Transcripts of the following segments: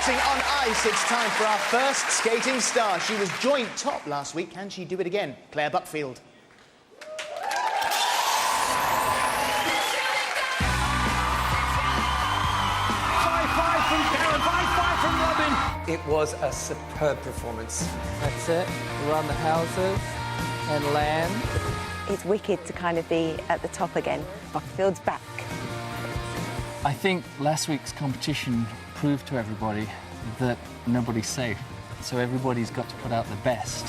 Skating on ice, it's time for our first skating star. She was joint top last week. Can she do it again? Clare Buckfield. 5-5 from Karen, 5-5 from Robin. It was a superb performance. That's it. Around the houses and land. It's wicked to kind of be at the top again. Buckfield's back. I think last week's competition proved to everybody that nobody's safe. So everybody's got to put out the best.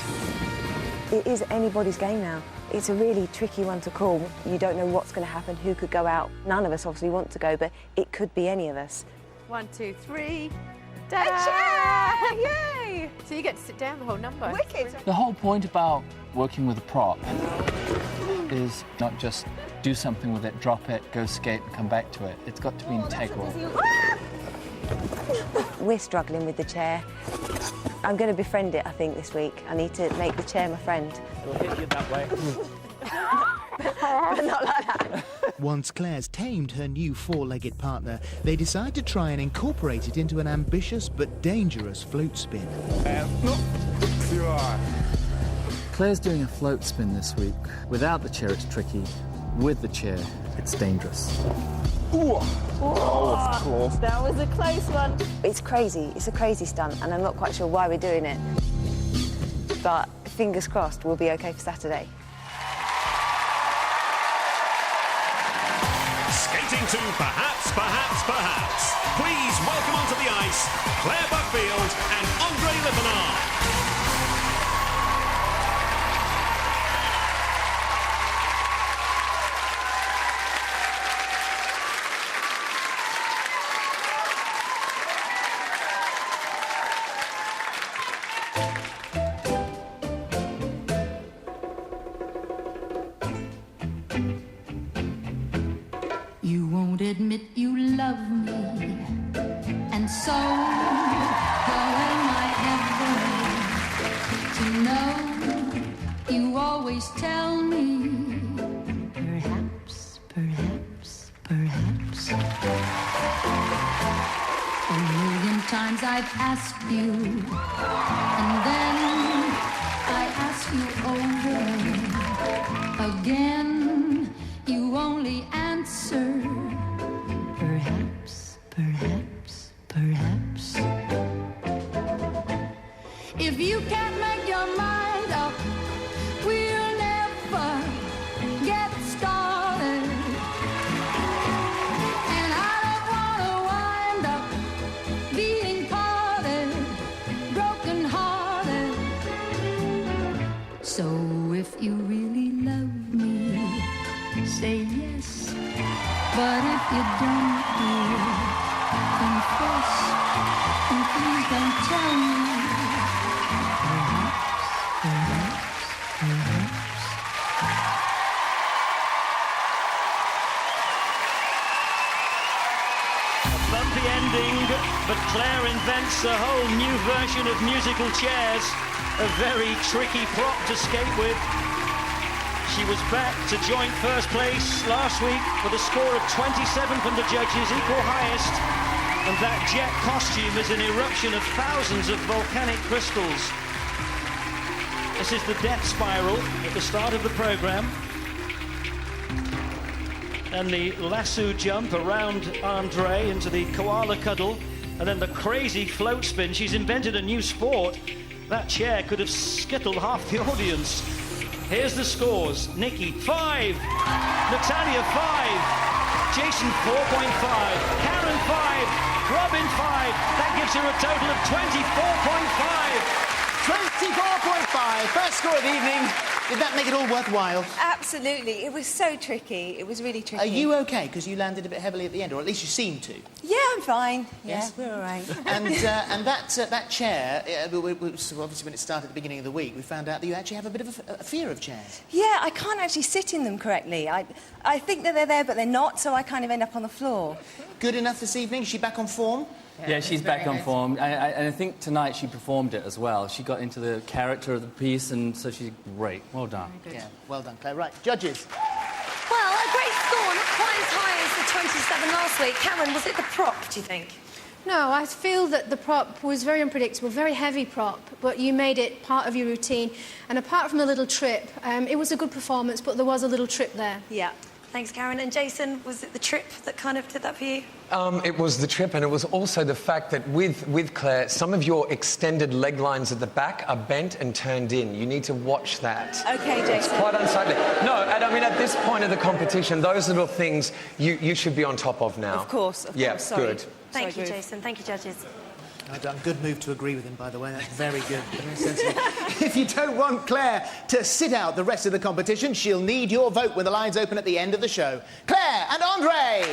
It is anybody's game now. It's a really tricky one to call. You don't know what's going to happen, who could go out. None of us obviously want to go, but it could be any of us. 1, 2, 3. Ta-da! Yay! So you get to sit down the whole number. Wicked. The whole point about working with a prop is not just do something with it, drop it, go skate and come back to it. It's got to be integral. We're struggling with the chair. I'm going to befriend it, I think, this week. I need to make the chair my friend. It'll hit you that way. Not like that. Once Clare's tamed her new four-legged partner, they decide to try and incorporate it into an ambitious but dangerous float spin. Claire's doing a float spin this week. Without the chair, it's tricky. With the chair, it's dangerous. That was a close one. It's crazy. It's a crazy stunt, and I'm not quite sure why we're doing it. But fingers crossed, we'll be OK for Saturday. Skating to Perhaps, Perhaps, Perhaps. Please welcome onto the ice, Clare Buckfield and Andrei Lipanov. You won't admit you love me, and so how am I ever to know? You always tell me, perhaps, perhaps, perhaps. A million times I've asked you, and then I ask you over again. You only answer, perhaps, perhaps, perhaps. If you can't make your mind up, we'll never get started. And I don't want to wind up being parted, broken-hearted. So if you really love me, say yes, but if you don't, dear, confess, and please don't tell me. Perhaps, perhaps, A bumpy ending, but Clare invents a whole new version of musical chairs. A very tricky prop to skate with. She was back to joint first place last week with a score of 27 from the judges, equal highest. And that jet costume is an eruption of thousands of volcanic crystals. This is the death spiral at the start of the program. And the lasso jump around Andrei into the koala cuddle. And then the crazy float spin. She's invented a new sport. That chair could have skittled half the audience. Here's the scores. Nikki, 5. Natalia, 5. Jason, 4.5. Karen, 5. Robin, 5. That gives her a total of 24.5. 24.5. First score of the evening. Did that make it all worthwhile? Absolutely. It was so tricky. It was really tricky. Are you OK? Because you landed a bit heavily at the end, or at least you seemed to. Yeah, I'm fine. Yes? Yeah, we're all right. And that chair, so obviously when it started at the beginning of the week, we found out that you actually have a bit of a fear of chairs. Yeah, I can't actually sit in them correctly. I think that they're there, but they're not, so I kind of end up on the floor. Good enough this evening? Is she back on form? Yeah, she's back on form. And I think tonight she performed it as well. She got into the character of the piece, and so she's great. Well done. Yeah, well done, Claire. Right, judges. Well, a great score, not quite as high as the 27 last week. Cameron, was it the prop, do you think? No, I feel that the prop was very unpredictable, very heavy prop, but you made it part of your routine. And apart from the little trip, it was a good performance, but there was a little trip there. Yeah. Thanks, Karen. And Jason, was it the trip that kind of did that for you? It was the trip, and it was also the fact that with Claire, some of your extended leg lines at the back are bent and turned in. You need to watch that. OK, Jason. It's quite unsightly. No, and I mean, at this point of the competition, those little things you should be on top of now. Of course, Yeah, sorry. good. Thank you, Jason. Thank you, judges. Well done. Good move to agree with him, by the way. That's very good. Very sensible. If you don't want Claire to sit out the rest of the competition, she'll need your vote when the lines open at the end of the show. Clare and Andrei!